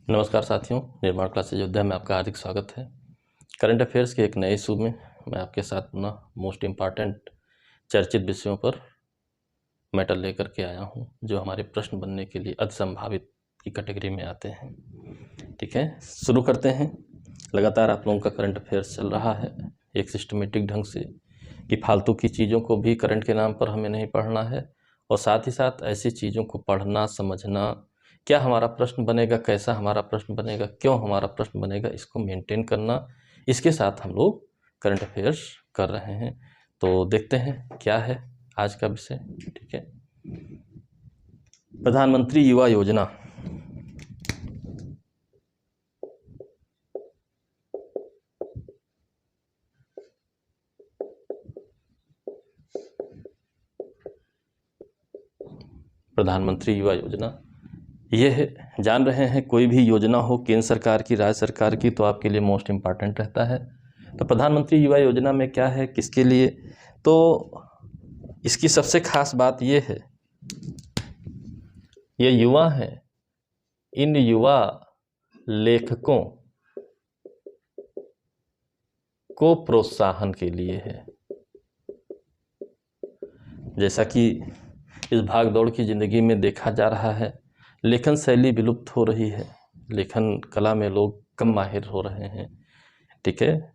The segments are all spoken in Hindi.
नमस्कार साथियों, निर्माण क्लासेज अयोध्या में आपका हार्दिक स्वागत है। करंट अफेयर्स के एक नए इशू में मैं आपके साथ पुनः मोस्ट इम्पॉर्टेंट चर्चित विषयों पर मैटर लेकर के आया हूं, जो हमारे प्रश्न बनने के लिए अति संभावित की कैटेगरी में आते हैं। ठीक है, शुरू करते हैं। लगातार आप लोगों का करंट अफेयर्स चल रहा है एक सिस्टमेटिक ढंग से, कि फालतू की चीज़ों को भी करंट के नाम पर हमें नहीं पढ़ना है, और साथ ही साथ ऐसी चीज़ों को पढ़ना, समझना, क्या हमारा प्रश्न बनेगा, कैसा हमारा प्रश्न बनेगा, क्यों हमारा प्रश्न बनेगा, इसको मेंटेन करना, इसके साथ हम लोग करंट अफेयर्स कर रहे हैं। तो देखते हैं क्या है आज का विषय। ठीक है, प्रधानमंत्री युवा योजना। प्रधानमंत्री युवा योजना ये है, जान रहे हैं, कोई भी योजना हो केंद्र सरकार की, राज्य सरकार की, तो आपके लिए मोस्ट इम्पॉर्टेंट रहता है। तो प्रधानमंत्री युवा योजना में क्या है, किसके लिए, तो इसकी सबसे खास बात ये है, ये युवा हैं, इन युवा लेखकों को प्रोत्साहन के लिए है। जैसा कि इस भाग दौड़ की ज़िंदगी में देखा जा रहा है, लेखन शैली विलुप्त हो रही है, लेखन कला में लोग कम माहिर हो रहे हैं। ठीक है,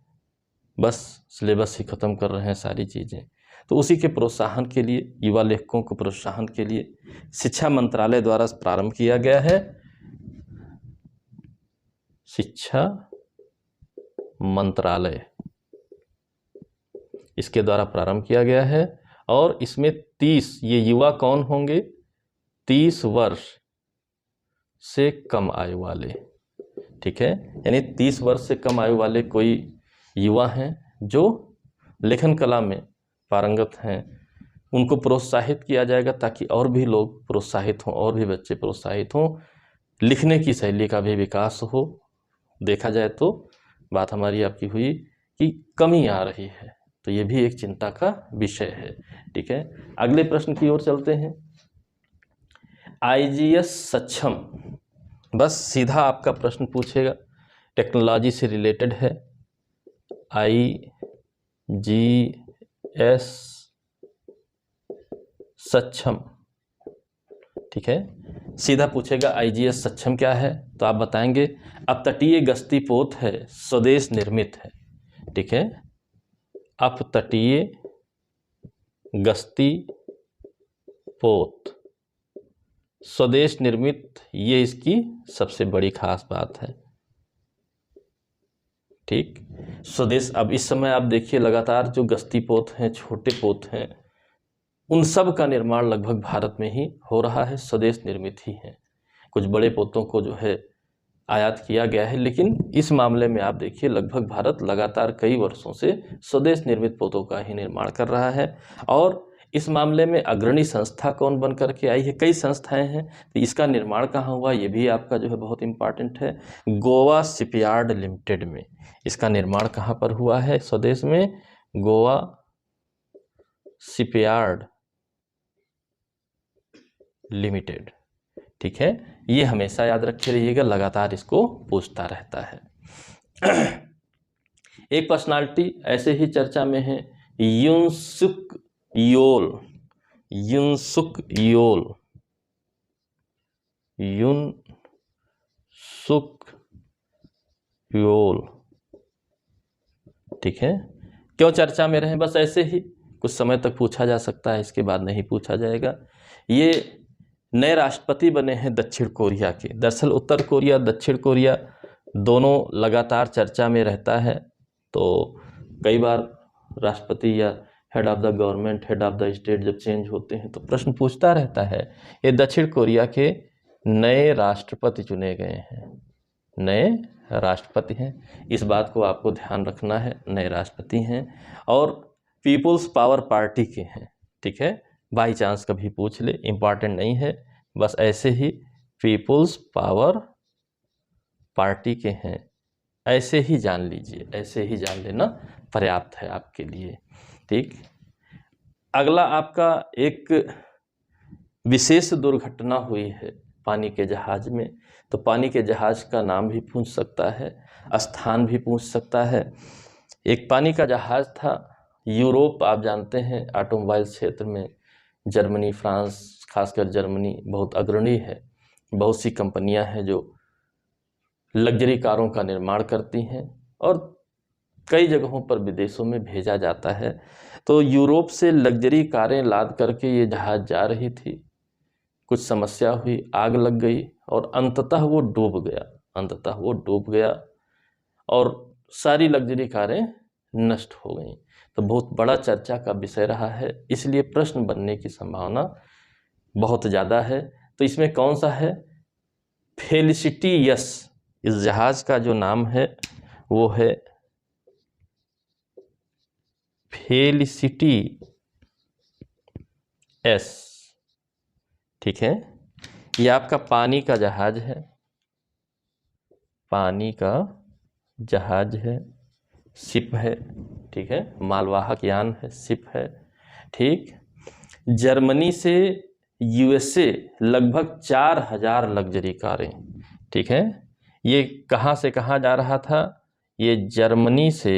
बस सिलेबस ही ख़त्म कर रहे हैं सारी चीज़ें। तो उसी के प्रोत्साहन के लिए, युवा लेखकों को प्रोत्साहन के लिए शिक्षा मंत्रालय द्वारा प्रारंभ किया गया है। शिक्षा मंत्रालय इसके द्वारा प्रारंभ किया गया है, और इसमें 30, ये युवा कौन होंगे, 30 वर्ष से कम आयु वाले। ठीक है, यानी 30 वर्ष से कम आयु वाले कोई युवा हैं जो लेखन कला में पारंगत हैं, उनको प्रोत्साहित किया जाएगा, ताकि और भी लोग प्रोत्साहित हों, और भी बच्चे प्रोत्साहित हों, लिखने की शैली का भी विकास हो। देखा जाए तो बात हमारी आपकी हुई कि कमी आ रही है, तो ये भी एक चिंता का विषय है। ठीक है, अगले प्रश्न की ओर चलते हैं। IGS सक्षम, बस सीधा आपका प्रश्न पूछेगा, टेक्नोलॉजी से रिलेटेड है। IGS सक्षम, ठीक है, सीधा पूछेगा IGS सक्षम क्या है, तो आप बताएंगे अपतटीय गश्ती पोत है, स्वदेश निर्मित है। ठीक है, अपतटीय गश्ती पोत स्वदेश निर्मित, ये इसकी सबसे बड़ी खास बात है। ठीक, स्वदेश, अब इस समय आप देखिए लगातार जो गश्ती पोत हैं, छोटे पोत हैं, उन सब का निर्माण लगभग भारत में ही हो रहा है, स्वदेश निर्मित ही है। कुछ बड़े पोतों को जो है आयात किया गया है, लेकिन इस मामले में आप देखिए लगभग भारत लगातार कई वर्षों से स्वदेश निर्मित पोतों का ही निर्माण कर रहा है। और इस मामले में अग्रणी संस्था कौन बन करके आई है, कई संस्थाएं हैं। तो इसका निर्माण कहाँ हुआ, ये भी आपका जो है बहुत इम्पॉर्टेंट है। गोवा शिपयार्ड लिमिटेड में इसका निर्माण कहाँ पर हुआ है, स्वदेश में, गोवा शिपयार्ड लिमिटेड। ठीक है, ये हमेशा याद रखे रहिएगा, लगातार इसको पूछता रहता है। एक पर्सनालिटी ऐसे ही चर्चा में है, युनसुक योल। युनसुक योल, युनसुक योल। ठीक है, क्यों चर्चा में रहे, बस ऐसे ही कुछ समय तक पूछा जा सकता है, इसके बाद नहीं पूछा जाएगा। ये नए राष्ट्रपति बने हैं दक्षिण कोरिया के। दरअसल उत्तर कोरिया, दक्षिण कोरिया दोनों लगातार चर्चा में रहता है। तो कई बार राष्ट्रपति या head of the government, head of the state जब चेंज होते हैं तो प्रश्न पूछता रहता है। ये दक्षिण कोरिया के नए राष्ट्रपति चुने गए हैं, नए राष्ट्रपति हैं, इस बात को आपको ध्यान रखना है, नए राष्ट्रपति हैं, और पीपुल्स पावर पार्टी के हैं। ठीक है, बाई चांस कभी पूछ ले, इम्पॉर्टेंट नहीं है, बस ऐसे ही पीपुल्स पावर पार्टी के हैं, ऐसे ही जान लीजिए, ऐसे ही जान लेना पर्याप्त है आपके लिए। ठीक, अगला आपका एक विशेष दुर्घटना हुई है पानी के जहाज में। तो पानी के जहाज का नाम भी पूछ सकता है, स्थान भी पूछ सकता है। एक पानी का जहाज था यूरोप, आप जानते हैं ऑटोमोबाइल क्षेत्र में जर्मनी, फ्रांस, खासकर जर्मनी बहुत अग्रणी है। बहुत सी कंपनियां हैं जो लग्जरी कारों का निर्माण करती हैं और कई जगहों पर विदेशों में भेजा जाता है। तो यूरोप से लग्जरी कारें लाद करके ये जहाज जा रही थी, कुछ समस्या हुई, आग लग गई और अंततः वो डूब गया और सारी लग्जरी कारें नष्ट हो गईं। तो बहुत बड़ा चर्चा का विषय रहा है, इसलिए प्रश्न बनने की संभावना बहुत ज़्यादा है। तो इसमें कौन सा है? Felicity yes. इस जहाज का जो नाम है वो है फेलिसिटी एस। ठीक है, ये आपका पानी का जहाज है, पानी का जहाज है, शिप है। ठीक है, मालवाहक यान है, शिप है। ठीक, जर्मनी से यूएसए लगभग 4000 लग्जरी कारें। ठीक है, ये कहाँ से कहाँ जा रहा था? ये जर्मनी से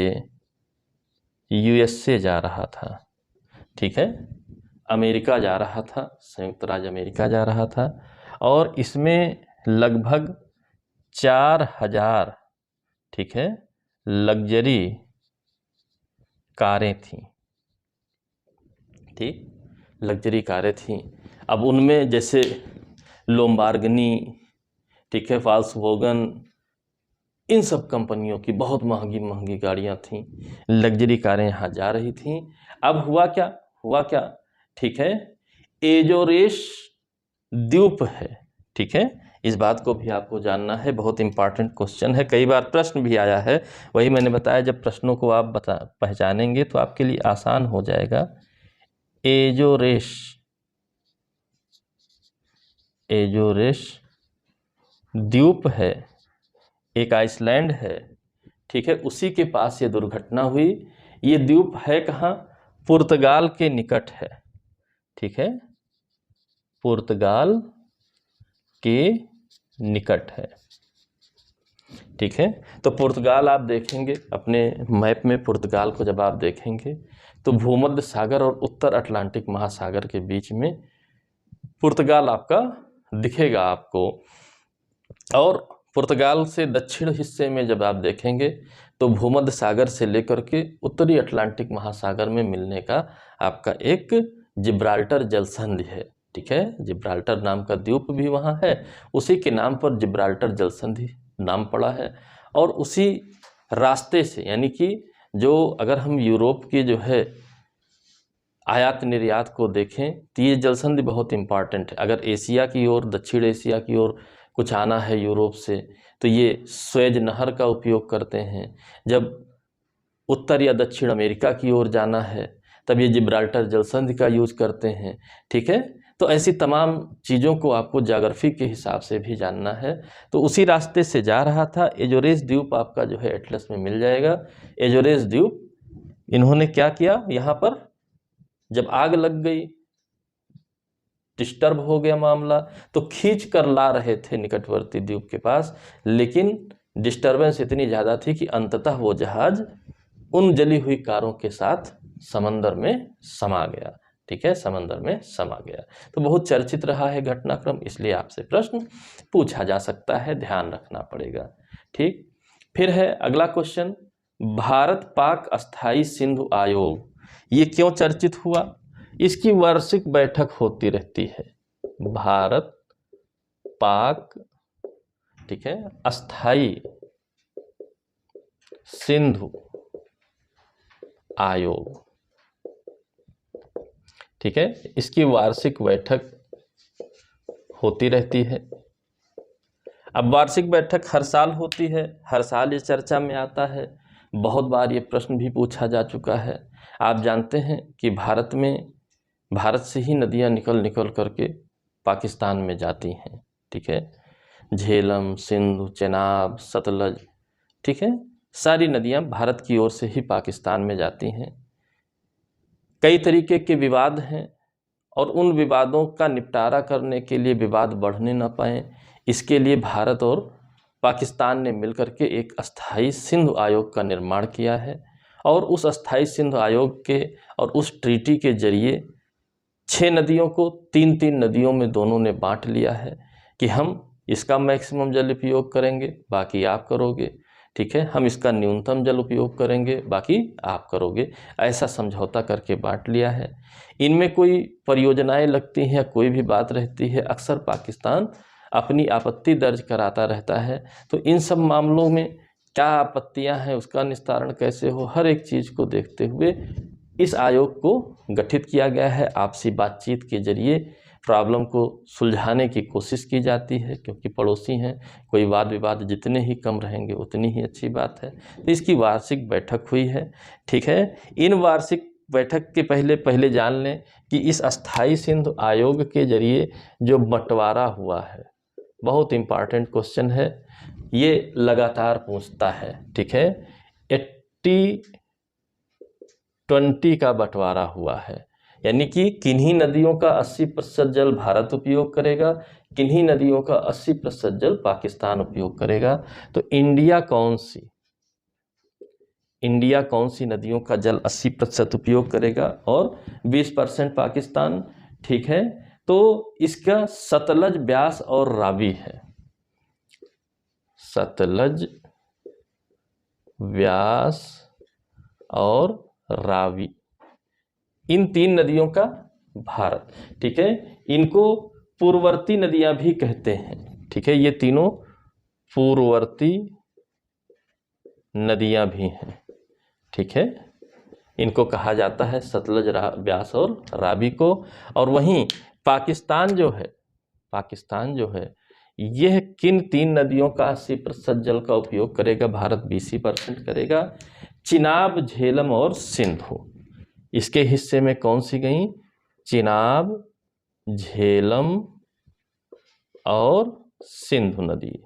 यूएसए जा रहा था। ठीक है, अमेरिका जा रहा था, संयुक्त राज्य अमेरिका जा रहा था और इसमें लगभग 4000, ठीक है, लग्जरी कारें थीं। ठीक, लग्जरी कारें थीं। अब उनमें जैसे लोम्बार्गिनी, ठीक है, वोल्क्सवैगन, इन सब कंपनियों की बहुत महंगी महंगी गाड़ियां थीं, लग्जरी कारें यहाँ जा रही थीं। अब हुआ क्या? ठीक है, एजोरेस द्वीप है। ठीक है, इस बात को भी आपको जानना है, बहुत इंपॉर्टेंट क्वेश्चन है, कई बार प्रश्न भी आया है। वही मैंने बताया, जब प्रश्नों को आप पहचानेंगे तो आपके लिए आसान हो जाएगा। एजोरेस द्वीप है, एक आइसलैंड है। ठीक है, उसी के पास ये दुर्घटना हुई। ये द्वीप है कहाँ? पुर्तगाल के निकट है। ठीक है, पुर्तगाल के निकट है। ठीक है, तो पुर्तगाल आप देखेंगे अपने मैप में, पुर्तगाल को जब आप देखेंगे तो भूमध्य सागर और उत्तर अटलांटिक महासागर के बीच में पुर्तगाल आपका दिखेगा आपको। और पुर्तगाल से दक्षिण हिस्से में जब आप देखेंगे तो भूमध्य सागर से लेकर के उत्तरी अटलांटिक महासागर में मिलने का आपका एक जिब्राल्टर जलसंधि है। ठीक है, जिब्राल्टर नाम का द्वीप भी वहाँ है, उसी के नाम पर जिब्राल्टर जलसंधि नाम पड़ा है। और उसी रास्ते से, यानी कि जो अगर हम यूरोप की जो है आयात निर्यात को देखें तो ये जलसंधि बहुत इम्पॉर्टेंट है। अगर एशिया की ओर, दक्षिण एशिया की ओर कुछ आना है यूरोप से तो ये स्वेज नहर का उपयोग करते हैं। जब उत्तर या दक्षिण अमेरिका की ओर जाना है तब ये जिब्राल्टर जलसंधि का यूज करते हैं। ठीक है, तो ऐसी तमाम चीज़ों को आपको ज्योग्राफी के हिसाब से भी जानना है। तो उसी रास्ते से जा रहा था। एजोरेस द्वीप आपका जो है एटलस में मिल जाएगा। एजोरेस द्वीप इन्होंने क्या किया, यहाँ पर जब आग लग गई, डिस्टर्ब हो गया मामला, तो खींच कर ला रहे थे निकटवर्ती द्वीप के पास, लेकिन डिस्टर्बेंस इतनी ज़्यादा थी कि अंततः वो जहाज उन जली हुई कारों के साथ समंदर में समा गया। ठीक है, समंदर में समा गया। तो बहुत चर्चित रहा है घटनाक्रम, इसलिए आपसे प्रश्न पूछा जा सकता है, ध्यान रखना पड़ेगा। ठीक, फिर है अगला क्वेश्चन, भारत पाक अस्थाई सिंधु आयोग ये क्यों चर्चित हुआ? इसकी वार्षिक बैठक होती रहती है, भारत पाक, ठीक है, अस्थाई सिंधु आयोग। ठीक है, इसकी वार्षिक बैठक होती रहती है। अब वार्षिक बैठक हर साल होती है, हर साल ये चर्चा में आता है, बहुत बार ये प्रश्न भी पूछा जा चुका है। आप जानते हैं कि भारत से ही नदियां निकल करके पाकिस्तान में जाती हैं। ठीक है, झेलम, सिंधु, चेनाब, सतलज, ठीक है, सारी नदियां भारत की ओर से ही पाकिस्तान में जाती हैं। कई तरीके के विवाद हैं और उन विवादों का निपटारा करने के लिए विवाद बढ़ने न पाएँ, इसके लिए भारत और पाकिस्तान ने मिलकर के एक अस्थाई सिंधु आयोग का निर्माण किया है। और उस अस्थाई सिंधु आयोग के और उस ट्रीटी के जरिए 6 नदियों को 3-3 नदियों में दोनों ने बांट लिया है कि हम इसका मैक्सिमम जल उपयोग करेंगे, बाकी आप करोगे, ठीक है, हम इसका न्यूनतम जल उपयोग करेंगे, बाकी आप करोगे। ऐसा समझौता करके बांट लिया है। इनमें कोई परियोजनाएं लगती हैं या कोई भी बात रहती है, अक्सर पाकिस्तान अपनी आपत्ति दर्ज कराता रहता है। तो इन सब मामलों में क्या आपत्तियां हैं, उसका निस्तारण कैसे हो, हर एक चीज़ को देखते हुए इस आयोग को गठित किया गया है। आपसी बातचीत के जरिए प्रॉब्लम को सुलझाने की कोशिश की जाती है, क्योंकि पड़ोसी हैं, कोई वाद विवाद जितने ही कम रहेंगे उतनी ही अच्छी बात है। तो इसकी वार्षिक बैठक हुई है, ठीक है। इन वार्षिक बैठक के पहले जान लें कि इस अस्थाई सिंधु आयोग के जरिए जो बंटवारा हुआ है, बहुत इम्पॉर्टेंट क्वेश्चन है, ये लगातार पूछता है, ठीक है। 80-20 का बंटवारा हुआ है, यानी कि किन्हीं नदियों का 80% जल भारत उपयोग करेगा, किन्हीं नदियों का 80% जल पाकिस्तान उपयोग करेगा। तो इंडिया कौन सी नदियों का जल 80% उपयोग करेगा और 20% पाकिस्तान, ठीक है। तो इसका सतलज, ब्यास और रावी है। सतलज, व्यास और रावी, इन 3 नदियों का भारत, ठीक है। इनको पूर्ववर्ती नदियां भी कहते हैं, ठीक है। ये तीनों पूर्ववर्ती नदियां भी हैं, ठीक है। इनको कहा जाता है सतलज, व्यास और रावी को। और वहीं पाकिस्तान जो है यह किन 3 नदियों का 80% जल का उपयोग करेगा? भारत 20% करेगा। चिनाब, झेलम और सिंधु, इसके हिस्से में कौन सी गई? चिनाब, झेलम और सिंधु नदी,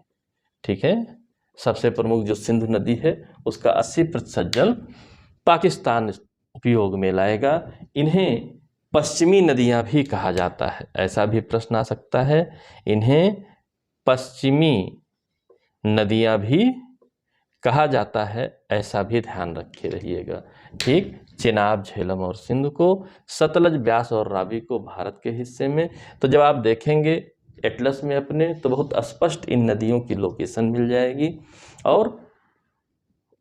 ठीक है। सबसे प्रमुख जो सिंधु नदी है उसका 80% जल पाकिस्तान उपयोग में लाएगा। इन्हें पश्चिमी नदियां भी कहा जाता है, ऐसा भी प्रश्न आ सकता है। इन्हें पश्चिमी नदियां भी कहा जाता है, ऐसा भी ध्यान रखे रहिएगा, ठीक। चिनाब, झेलम और सिंधु को, सतलज, ब्यास और रावी को भारत के हिस्से में। तो जब आप देखेंगे एटलस में अपने, तो बहुत स्पष्ट इन नदियों की लोकेशन मिल जाएगी, और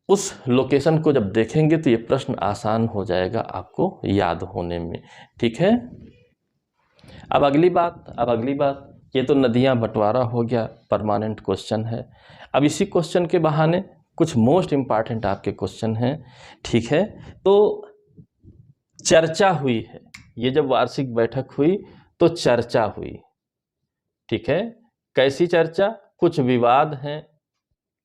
उस लोकेशन को जब देखेंगे तो ये प्रश्न आसान हो जाएगा आपको याद होने में, ठीक है। अब अगली बात, ये तो नदियां बंटवारा हो गया, परमानेंट क्वेश्चन है। अब इसी क्वेश्चन के बहाने कुछ मोस्ट इम्पॉर्टेंट आपके क्वेश्चन हैं, ठीक है। तो चर्चा हुई है, ये जब वार्षिक बैठक हुई तो चर्चा हुई, ठीक है। कैसी चर्चा? कुछ विवाद हैं,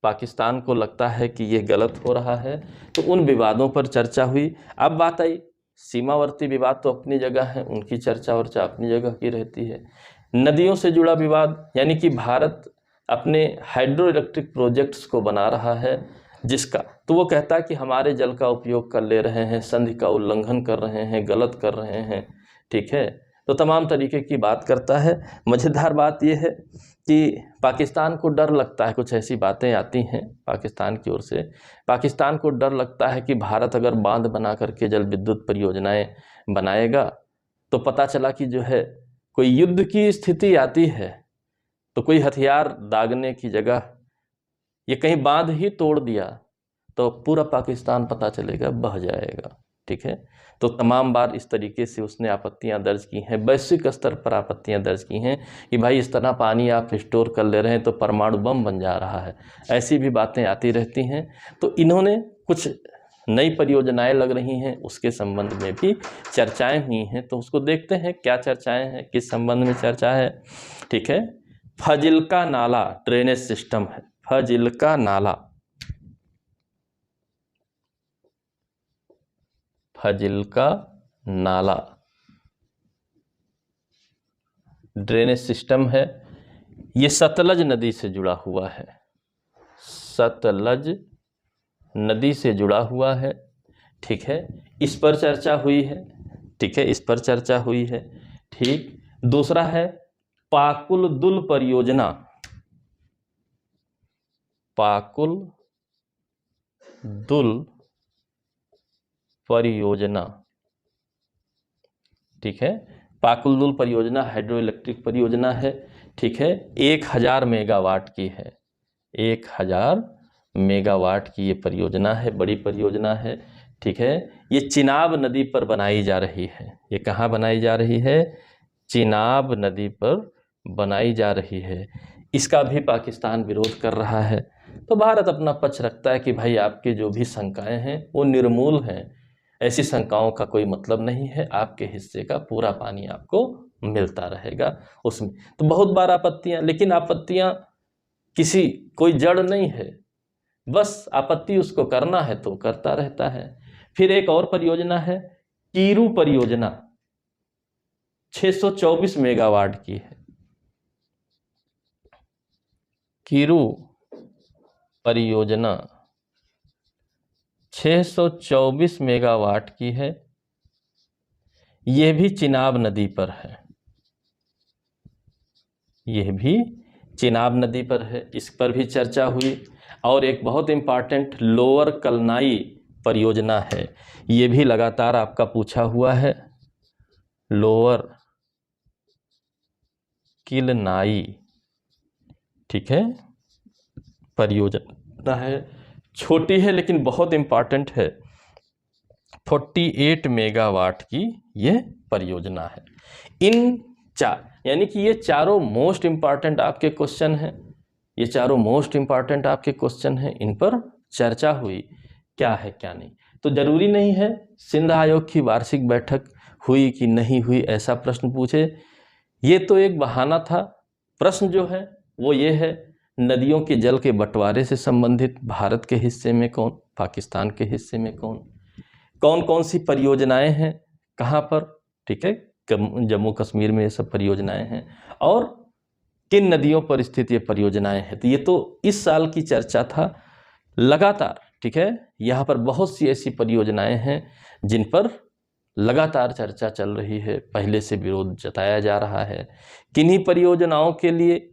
पाकिस्तान को लगता है कि ये गलत हो रहा है, तो उन विवादों पर चर्चा हुई। अब बात आई सीमावर्ती विवाद, तो अपनी जगह है, उनकी चर्चा वर्चा अपनी जगह की रहती है। नदियों से जुड़ा विवाद, यानी कि भारत अपने हाइड्रो इलेक्ट्रिक प्रोजेक्ट्स को बना रहा है, जिसका तो वो कहता है कि हमारे जल का उपयोग कर ले रहे हैं, संधि का उल्लंघन कर रहे हैं, गलत कर रहे हैं, ठीक है। तो तमाम तरीके की बात करता है। मज़ेदार बात यह है कि पाकिस्तान को डर लगता है, कुछ ऐसी बातें आती हैं पाकिस्तान की ओर से, पाकिस्तान को डर लगता है कि भारत अगर बांध बना करके जल विद्युत परियोजनाएं बनाएगा तो पता चला कि जो है कोई युद्ध की स्थिति आती है तो कोई हथियार दागने की जगह ये कहीं बांध ही तोड़ दिया तो पूरा पाकिस्तान पता चलेगा बह जाएगा, ठीक है। तो तमाम बार इस तरीके से उसने आपत्तियां दर्ज की हैं, वैश्विक स्तर पर आपत्तियां दर्ज की हैं कि भाई इस तरह पानी आप स्टोर कर ले रहे हैं तो परमाणु बम बन जा रहा है, ऐसी भी बातें आती रहती हैं। तो इन्होंने कुछ नई परियोजनाएं लग रही हैं, उसके संबंध में भी चर्चाएं हुई हैं, तो उसको देखते हैं क्या चर्चाएं हैं, किस संबंध में चर्चा है, ठीक है। फजिल्का नाला ड्रेनेज सिस्टम है, फजिल्का नाला, फजिल्का नाला ड्रेनेज सिस्टम है। ये सतलज नदी से जुड़ा हुआ है, सतलज नदी से जुड़ा हुआ है, ठीक है। इस पर चर्चा हुई है, ठीक है, इस पर चर्चा हुई है, ठीक। दूसरा है पाकुल दुल परियोजना, पाकुल दुल परियोजना, ठीक है। पाकुल दुल परियोजना हाइड्रो इलेक्ट्रिक परियोजना है, ठीक है। 1000 मेगावाट की है, 1000 मेगावाट की ये परियोजना है, बड़ी परियोजना है, ठीक है। ये चिनाब नदी पर बनाई जा रही है। ये कहाँ बनाई जा रही है? चिनाब नदी पर बनाई जा रही है। इसका भी पाकिस्तान विरोध कर रहा है। तो भारत अपना पक्ष रखता है कि भाई आपके जो भी शंकाएं हैं वो निर्मूल हैं, ऐसी शंकाओं का कोई मतलब नहीं है, आपके हिस्से का पूरा पानी आपको मिलता रहेगा उसमें। तो बहुत बार आपत्तियां, लेकिन आपत्तियां किसी कोई जड़ नहीं है, बस आपत्ति उसको करना है तो करता रहता है। फिर एक और परियोजना है कीरू परियोजना, 624 मेगावाट की है। कीरू परियोजना 624 मेगावाट की है, यह भी चिनाब नदी पर है, यह भी चिनाब नदी पर है, इस पर भी चर्चा हुई। और एक बहुत इम्पॉर्टेंट लोअर कलनाई परियोजना है, ये भी लगातार आपका पूछा हुआ है। लोअर किलनाई, ठीक है, परियोजना है, छोटी है लेकिन बहुत इम्पॉर्टेंट है, 48 मेगावाट की ये परियोजना है। इन चार, यानी कि ये चारों मोस्ट इम्पॉर्टेंट आपके क्वेश्चन हैं, ये चारों मोस्ट इम्पॉर्टेंट आपके क्वेश्चन हैं, इन पर चर्चा हुई क्या है क्या नहीं। तो जरूरी नहीं है सिंध आयोग की वार्षिक बैठक हुई कि नहीं हुई ऐसा प्रश्न पूछे, ये तो एक बहाना था। प्रश्न जो है वो ये है, नदियों के जल के बंटवारे से संबंधित भारत के हिस्से में कौन, पाकिस्तान के हिस्से में कौन, कौन कौन सी परियोजनाएं हैं, कहाँ पर, ठीक है, जम्मू कश्मीर में ये सब परियोजनाएं हैं, और किन नदियों पर स्थित ये परियोजनाएं हैं। तो ये तो इस साल की चर्चा था लगातार, ठीक है। यहाँ पर बहुत सी ऐसी परियोजनाएं हैं जिन पर लगातार चर्चा चल रही है, पहले से विरोध जताया जा रहा है। किन्हीं परियोजनाओं के लिए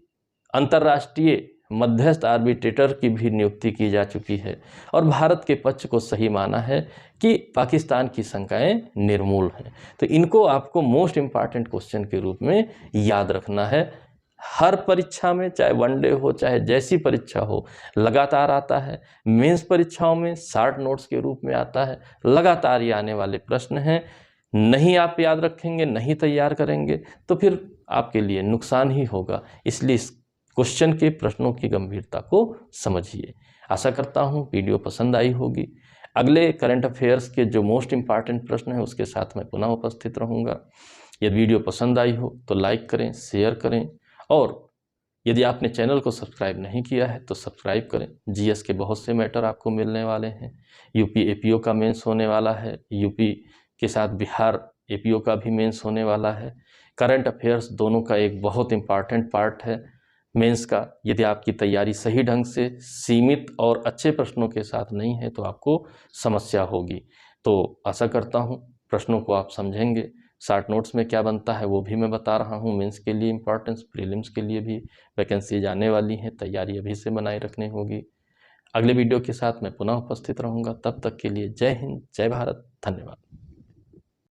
अंतर्राष्ट्रीय मध्यस्थ आर्बिट्रेटर की भी नियुक्ति की जा चुकी है और भारत के पक्ष को सही माना है कि पाकिस्तान की शंकाएं निर्मूल हैं। तो इनको आपको मोस्ट इम्पॉर्टेंट क्वेश्चन के रूप में याद रखना है। हर परीक्षा में, चाहे वनडे हो चाहे जैसी परीक्षा हो, लगातार आता है। मेंस परीक्षाओं में शॉर्ट नोट्स के रूप में आता है, लगातार ये आने वाले प्रश्न हैं। नहीं आप याद रखेंगे, नहीं तैयार करेंगे तो फिर आपके लिए नुकसान ही होगा। इसलिए इस क्वेश्चन के प्रश्नों की गंभीरता को समझिए। आशा करता हूँ वीडियो पसंद आई होगी। अगले करंट अफेयर्स के जो मोस्ट इम्पॉर्टेंट प्रश्न हैं उसके साथ मैं पुनः उपस्थित रहूँगा। यदि वीडियो पसंद आई हो तो लाइक करें, शेयर करें, और यदि आपने चैनल को सब्सक्राइब नहीं किया है तो सब्सक्राइब करें। जीएस के बहुत से मैटर आपको मिलने वाले हैं। यूपी एपीओ का मेंस होने वाला है, यूपी के साथ बिहार एपीओ का भी मेंस होने वाला है। करंट अफेयर्स दोनों का एक बहुत इम्पॉर्टेंट पार्ट है मेंस का। यदि आपकी तैयारी सही ढंग से सीमित और अच्छे प्रश्नों के साथ नहीं है तो आपको समस्या होगी। तो आशा करता हूँ प्रश्नों को आप समझेंगे। शॉर्ट नोट्स में क्या बनता है वो भी मैं बता रहा हूँ। मेंस के लिए इम्पॉर्टेंस, प्रीलिम्स के लिए भी वैकेंसी आने वाली है, तैयारी अभी से बनाए रखनी होगी। अगले वीडियो के साथ मैं पुनः उपस्थित रहूँगा। तब तक के लिए जय हिंद, जय भारत, धन्यवाद।